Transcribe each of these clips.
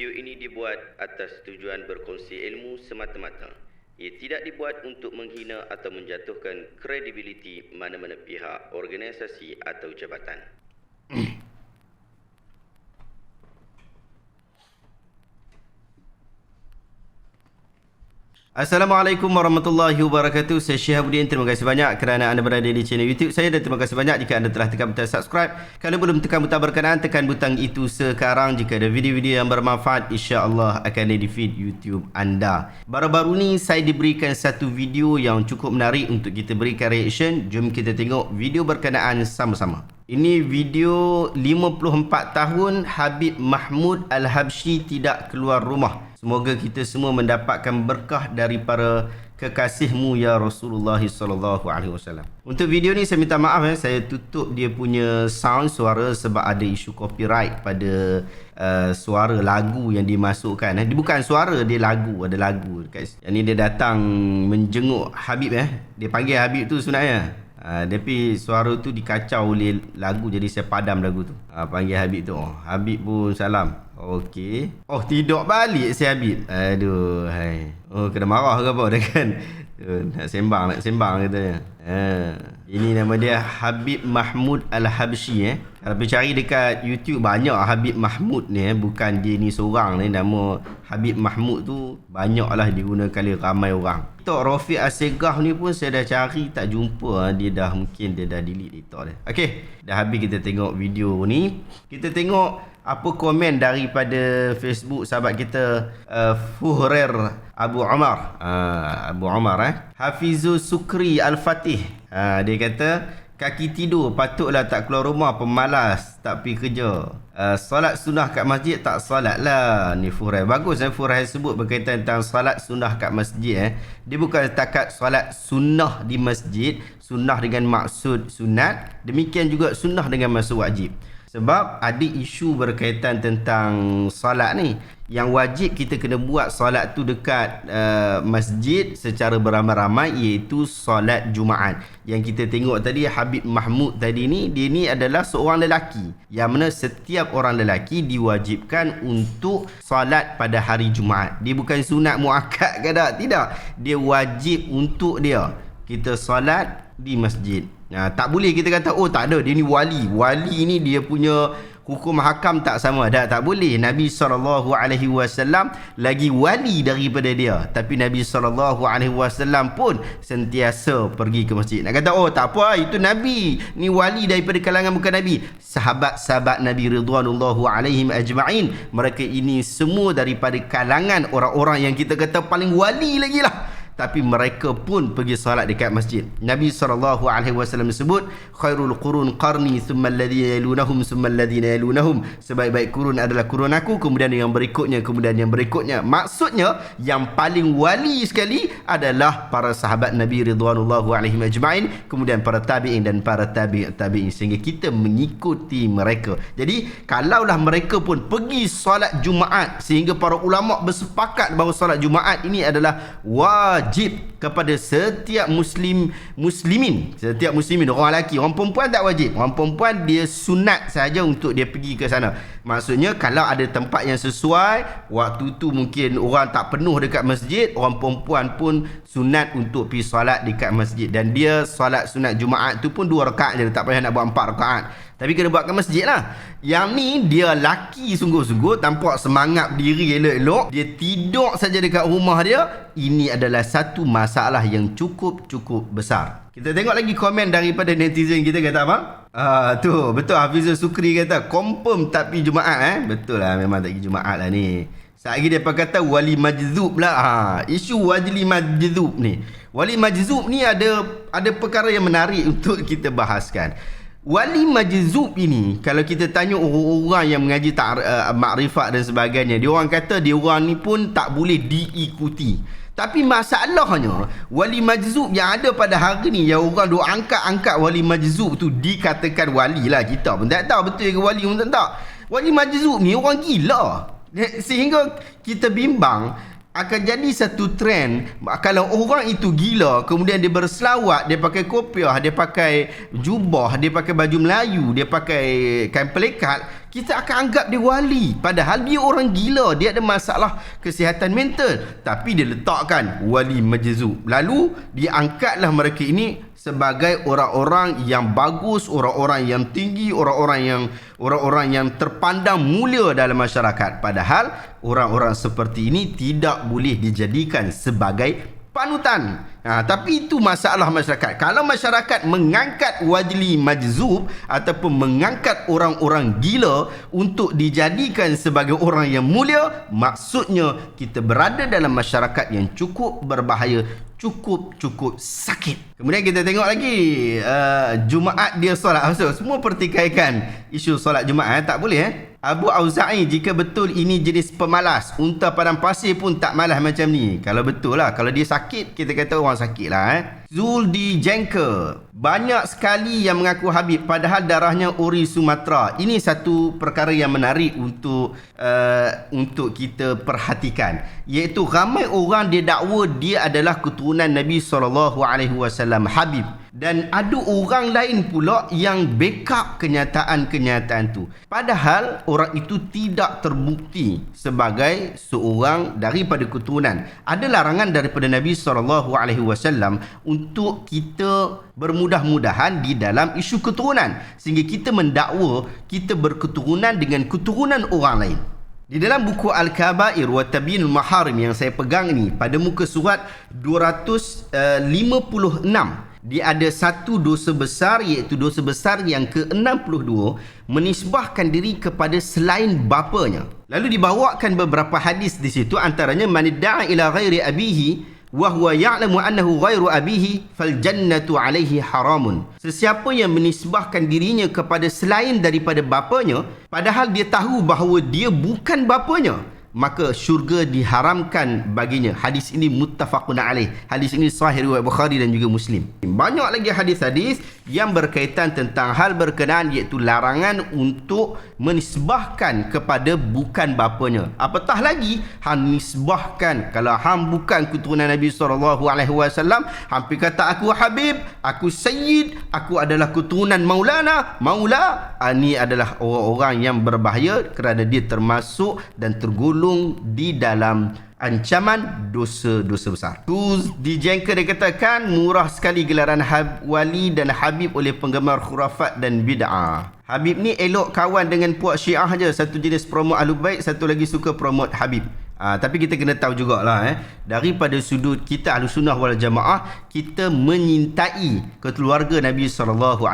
Video ini dibuat atas tujuan berkongsi ilmu semata-mata. Ia tidak dibuat untuk menghina atau menjatuhkan kredibiliti mana-mana pihak, organisasi atau jabatan. Assalamualaikum warahmatullahi wabarakatuh. Saya Syihabuddin. Terima kasih banyak kerana anda berada di channel YouTube saya dan terima kasih banyak jika anda telah tekan butang subscribe. Kalau belum tekan butang berkenaan, tekan butang itu sekarang. Jika ada video-video yang bermanfaat, insya-Allah akan ada di feed YouTube anda. Baru-baru ni saya diberikan satu video yang cukup menarik untuk kita berikan reaction. Jom kita tengok video berkenaan sama-sama. Ini video 54 tahun Habib Mahmud Al-Habsyi tidak keluar rumah. Semoga kita semua mendapatkan berkah dari para kekasihmu ya Rasulullah sallallahu alaihi wasallam. Untuk video ni saya minta maaf saya tutup dia punya sound suara sebab ada isu copyright pada suara lagu yang dimasukkan. Dia bukan suara, dia lagu, ada lagu dekat. Yang ni dia datang menjenguk Habib Dia panggil Habib tu sebenarnya. Tapi suara tu dikacau oleh lagu, jadi saya padam lagu tu. Panggil Habib tu. Habib pun salam. Okey. Oh, tidur balik si Habib. Aduh, hai. Oh, kena marah ke apa dah kan? Nak sembang katanya. Ini nama dia Habib Mahmud Al-Habsyi Kalau pergi cari dekat YouTube banyak Habib Mahmud ni bukan dia ni seorang ni. Nama Habib Mahmud tu banyaklah digunakan oleh ramai orang. Tok Rafiq Assegaf ni pun saya dah cari tak jumpa. Dia dah delete TikTok dia. Okey, dah habis kita tengok video ni. Kita tengok apa komen daripada Facebook sahabat kita Fuhrer Abu Umar. Abu Umar Hafizul Sukri Al-Fatih. Dia kata kaki tidur patutlah tak keluar rumah, pemalas tak pergi kerja. Solat sunnah kat masjid tak solat lah. Ni Fuhrer. Bagus Fuhrer sebut berkaitan tentang solat sunnah kat masjid. Dia bukan setakat solat sunnah di masjid, sunnah dengan maksud sunat, demikian juga sunnah dengan maksud wajib. Sebab ada isu berkaitan tentang solat ni. Yang wajib kita kena buat solat tu dekat masjid secara beramai-ramai, iaitu solat Jumaat. Yang kita tengok tadi Habib Mahmud tadi ni, dia ni adalah seorang lelaki. Yang mana setiap orang lelaki diwajibkan untuk solat pada hari Jumaat. Dia bukan sunat muakkad ke tak? Tidak. Dia wajib untuk dia. Kita solat di masjid. Tak boleh kita kata oh tak ada, dia ni wali. Wali ni dia punya hukum hakam tak sama. Tak boleh. Nabi SAW lagi wali daripada dia. Tapi Nabi SAW pun sentiasa pergi ke masjid. Nak kata oh tak apa, itu Nabi ni wali daripada kalangan bukan Nabi. Sahabat-sahabat Nabi ridwanullahu alaihim ajma'in, mereka ini semua daripada kalangan orang-orang yang kita kata paling wali lagi lah. Tapi mereka pun pergi salat dekat masjid. Nabi SAW sebut khairul qurun qarni thumma alladhina yalunahum thumma alladhina yalunahum. Sebaik-baik kurun adalah kurun aku, kemudian yang berikutnya, kemudian yang berikutnya. Maksudnya yang paling wali sekali adalah para sahabat Nabi ridwanullahu alaihim ajma'in, kemudian para tabi'in dan para tabi'in, sehingga kita mengikuti mereka. Jadi kalaulah mereka pun pergi solat Jumaat, sehingga para ulama bersepakat bahawa solat Jumaat ini adalah wajib kepada setiap muslimin, setiap muslimin, orang lelaki. Orang perempuan tak wajib. Orang perempuan dia sunat saja untuk dia pergi ke sana. Maksudnya kalau ada tempat yang sesuai, waktu tu mungkin orang tak penuh dekat masjid, orang perempuan pun sunat untuk pergi solat dekat masjid. Dan dia solat sunat Jumaat tu pun 2 rakaat je, tak payah nak buat 4 rakaat. Tapi kena buat ke masjid lah. Yang ni dia laki sungguh-sungguh, tampak semangat diri elok-elok, dia tidur saja dekat rumah dia. Ini adalah satu masalah yang cukup besar. Kita tengok lagi komen daripada netizen kita kata apa? Tu betul, Hafizul Sukri kata confirm tak pergi Jumaat. Betul lah, memang tak pergi Jumaat lah ni. Lagi dia kata wali majzub lah. Isu wali majzub ni. Wali majzub ni ada perkara yang menarik untuk kita bahaskan. Wali majzub ini, kalau kita tanya orang-orang yang mengaji makrifat dan sebagainya, dia orang kata dia orang ni pun tak boleh diikuti. Tapi masalahnya wali majzub yang ada pada hari ni, yang orang duk angkat wali majzub tu dikatakan wali lah. Kita pun tak tahu betul ke wali pun tak tahu. Wali majzub ni orang gila. Sehingga kita bimbang akan jadi satu trend. Kalau orang itu gila, kemudian dia berselawat, dia pakai kopiah, dia pakai jubah, dia pakai baju Melayu, dia pakai kain pelikat, kita akan anggap dia wali, padahal dia orang gila, dia ada masalah kesihatan mental, tapi dia letakkan wali majzub. Lalu diangkatlah mereka ini sebagai orang-orang yang bagus, orang-orang yang tinggi, orang-orang yang terpandang mulia dalam masyarakat. Padahal orang-orang seperti ini tidak boleh dijadikan sebagai panutan. Tapi itu masalah masyarakat. Kalau masyarakat mengangkat wali majzub ataupun mengangkat orang-orang gila untuk dijadikan sebagai orang yang mulia, maksudnya kita berada dalam masyarakat yang cukup berbahaya, cukup sakit. Kemudian kita tengok lagi Jumaat dia solat. Semua pertikaikan isu solat Jumaat, tak boleh Abu Auza'i, jika betul ini jenis pemalas, unta padang pasir pun tak malas macam ni. Kalau betul lah, kalau dia sakit, kita kata orang sakit lah. Zuldi Jengker, banyak sekali yang mengaku Habib padahal darahnya ori Sumatera. Ini satu perkara yang menarik untuk kita perhatikan, iaitu ramai orang dia dakwa dia adalah keturunan Nabi SAW, Habib. Dan ada orang lain pula yang backup kenyataan-kenyataan tu. Padahal orang itu tidak terbukti sebagai seorang daripada keturunan. Ada larangan daripada Nabi SAW untuk kita bermudah-mudahan di dalam isu keturunan, sehingga kita mendakwa kita berketurunan dengan keturunan orang lain. Di dalam buku Al-Kabair wa Tabyinul Maharim yang saya pegang ni, pada muka surat 256, dia ada satu dosa besar, iaitu dosa besar yang ke-62, menisbahkan diri kepada selain bapanya. Lalu dibawakan beberapa hadis di situ, antaranya man da'a ila ghairi abihi wa huwa ya'lamu annahu ghairu abihi fal jannatu alaihi haramun. Sesiapa yang menisbahkan dirinya kepada selain daripada bapanya padahal dia tahu bahawa dia bukan bapanya, maka syurga diharamkan baginya. Hadis ini muttafaqun alaih. Hadis ini sahih riwayat Bukhari dan juga Muslim. Banyak lagi hadis-hadis yang berkaitan tentang hal berkenaan, iaitu larangan untuk menisbahkan kepada bukan bapanya. Apatah lagi hang nisbahkan. Kalau hang bukan keturunan Nabi SAW, hampir kata aku Habib, aku Sayyid, aku adalah keturunan Maulana, Maula. Ini adalah orang-orang yang berbahaya kerana dia termasuk dan tergolong di dalam ancaman dosa-dosa besar. Di Jengker dia katakan murah sekali gelaran wali dan Habib oleh penggemar khurafat dan bid'ah. Habib ni elok kawan dengan puak Syiah je. Satu jenis promote Ahlul Bait, satu lagi suka promote Habib. Tapi kita kena tahu jugalah daripada sudut kita Ahlussunnah wal Jamaah, kita menyintai keluarga Nabi SAW.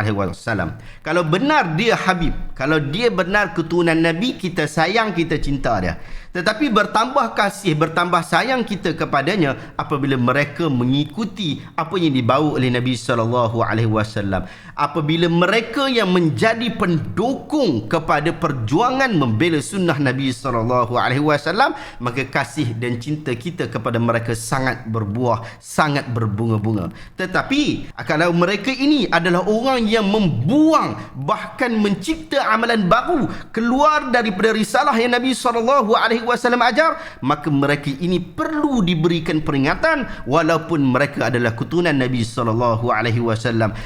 Kalau benar dia Habib, kalau dia benar keturunan Nabi, kita sayang, kita cinta dia. Tetapi bertambah kasih, bertambah sayang kita kepadanya apabila mereka mengikuti apa yang dibawa oleh Nabi SAW. Apabila mereka yang menjadi pendukung kepada perjuangan membela sunnah Nabi SAW, maka kasih dan cinta kita kepada mereka sangat berbuah, sangat berbunga-bunga. Tetapi kalau mereka ini adalah orang yang membuang, bahkan mencipta amalan baru keluar daripada risalah yang Nabi SAW ajar, maka mereka ini perlu diberikan peringatan walaupun mereka adalah keturunan Nabi SAW.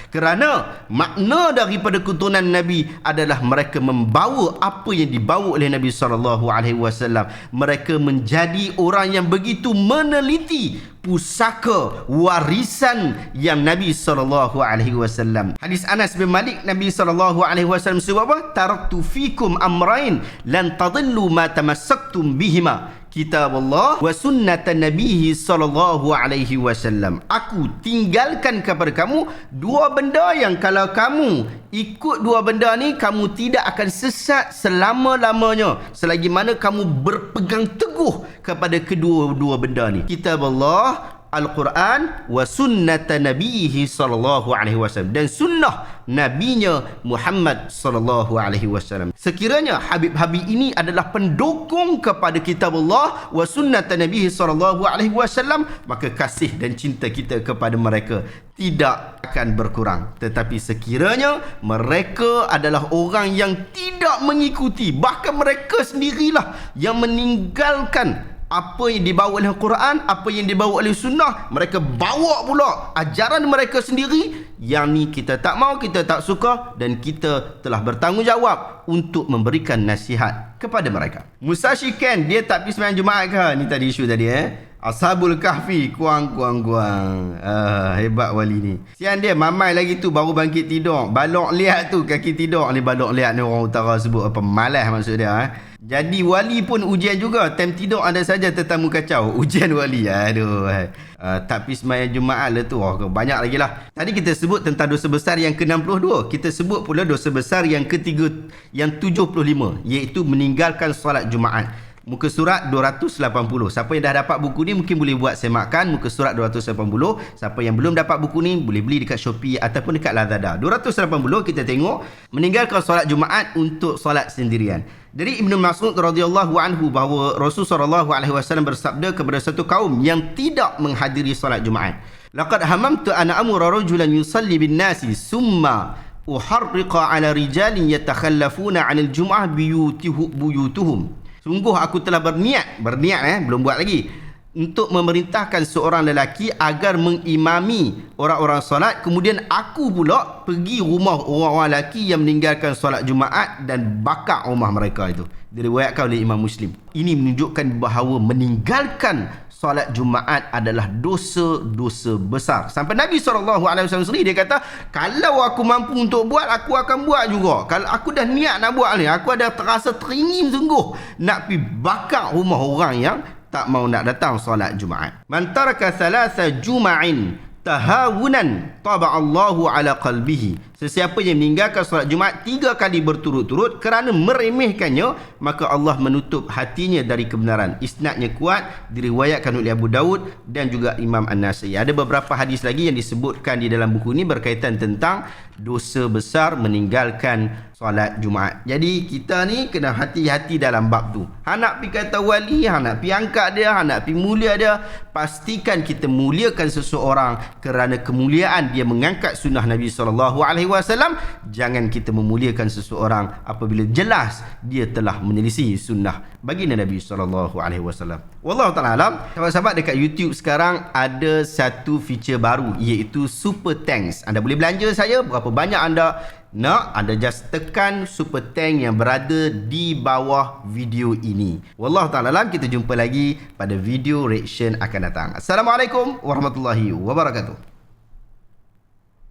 Kerana makna daripada keturunan Nabi adalah mereka membawa apa yang dibawa oleh Nabi SAW. Mereka menjadi orang yang begitu meneliti pusaka warisan yang Nabi SAW. Hadis Anas bin Malik, Nabi SAW sebut apa? Taraktu fikum amrain lan tadillu ma tamassaktum bihima, kitab Allah wa sunnatan Nabi SAW. Aku tinggalkan kepada kamu dua benda yang kalau kamu ikut dua benda ni, kamu tidak akan sesat selama-lamanya selagi mana kamu berpegang teguh kepada kedua-dua benda ni, kitab Allah, Al-Quran, wa sunnata nabihi sallallahu alaihi wasallam, dan sunnah nabinya Muhammad sallallahu alaihi wasallam. Sekiranya Habib-Habib ini adalah pendukung kepada kitab Allah wa sunnata nabihi sallallahu alaihi wasallam, maka kasih dan cinta kita kepada mereka tidak akan berkurang. Tetapi sekiranya mereka adalah orang yang tidak mengikuti, bahkan mereka sendirilah yang meninggalkan apa yang dibawa oleh Quran, apa yang dibawa oleh sunnah, mereka bawa pula ajaran mereka sendiri. Yang ni kita tak mau, kita tak suka, dan kita telah bertanggungjawab untuk memberikan nasihat kepada mereka. Musashi Ken, dia tak pergi sembahyang Jumaat ke? Ni tadi isu tadi Ashabul Kahfi, kuang. Hebat wali ni. Sian dia mamai lagi tu baru bangkit tidur. Balok liat tu kaki tidur ni. Balok liat ni orang utara sebut apa, malas maksud dia. Jadi wali pun ujian juga. Time tidur ada saja tetamu kacau. Ujian wali. Aduh. Tak pergi sembahyang Jumaat lah tu. Banyak lagi lah. Tadi kita sebut tentang dosa besar yang ke-62. Kita sebut pula dosa besar yang ke-3, yang 75, iaitu meninggalkan solat Jumaat. Muka surat 280. Siapa yang dah dapat buku ni mungkin boleh buat semakan. Muka surat 280. Siapa yang belum dapat buku ni boleh beli dekat Shopee ataupun dekat Lazada. 280 kita tengok meninggalkan solat Jumaat untuk solat sendirian. Dari Ibnu Mas'ud radhiyallahu anhu bahawa Rasulullah SAW bersabda kepada satu kaum yang tidak menghadiri solat Jumaat, laqad hamamtu ana amura rajulan yusalli bin nasi summa uharriqa ala rijalin yatakhallafuna 'anil jum'ah buyutuhum. Sungguh aku telah berniat belum buat lagi, untuk memerintahkan seorang lelaki agar mengimami orang-orang solat, kemudian aku pula pergi rumah orang-orang lelaki yang meninggalkan solat Jumaat dan bakar rumah mereka itu. Diriwayatkan oleh Imam Muslim. Ini menunjukkan bahawa meninggalkan solat Jumaat adalah dosa besar. Sampai Nabi SAW sendiri dia kata, kalau aku mampu untuk buat, aku akan buat juga. Kalau aku dah niat nak buat ni, aku ada terasa teringin sungguh nak pergi bakar rumah orang yang tak mau nak datang solat Jumaat. Man taraka thalatha juma'in tahawunan taba'allahu ala qalbihi. Sesiapa yang meninggalkan solat Jumaat 3 kali berturut-turut kerana meremehkannya, maka Allah menutup hatinya dari kebenaran. Isnadnya kuat, diriwayatkan oleh Abu Daud dan juga Imam An-Nasai. Ada beberapa hadis lagi yang disebutkan di dalam buku ini berkaitan tentang dosa besar meninggalkan solat Jumaat. Jadi kita ni kena hati-hati dalam bab tu. Hang nak pergi kata wali, hang nak pergi angkat dia, hang nak pergi mulia dia, pastikan kita muliakan seseorang kerana kemuliaan dia mengangkat sunnah Nabi SAW. Jangan kita memuliakan seseorang apabila jelas dia telah menyelisih sunnah baginda Nabi SAW. Wallahu ta'ala alam. Sahabat-sahabat, dekat YouTube sekarang ada satu feature baru, iaitu Super Thanks. Anda boleh belanja saya berapa banyak anda nak, anda just tekan Super Thank yang berada di bawah video ini. Wallahu ta'ala alam. Kita jumpa lagi pada video reaction akan datang. Assalamualaikum warahmatullahi wabarakatuh.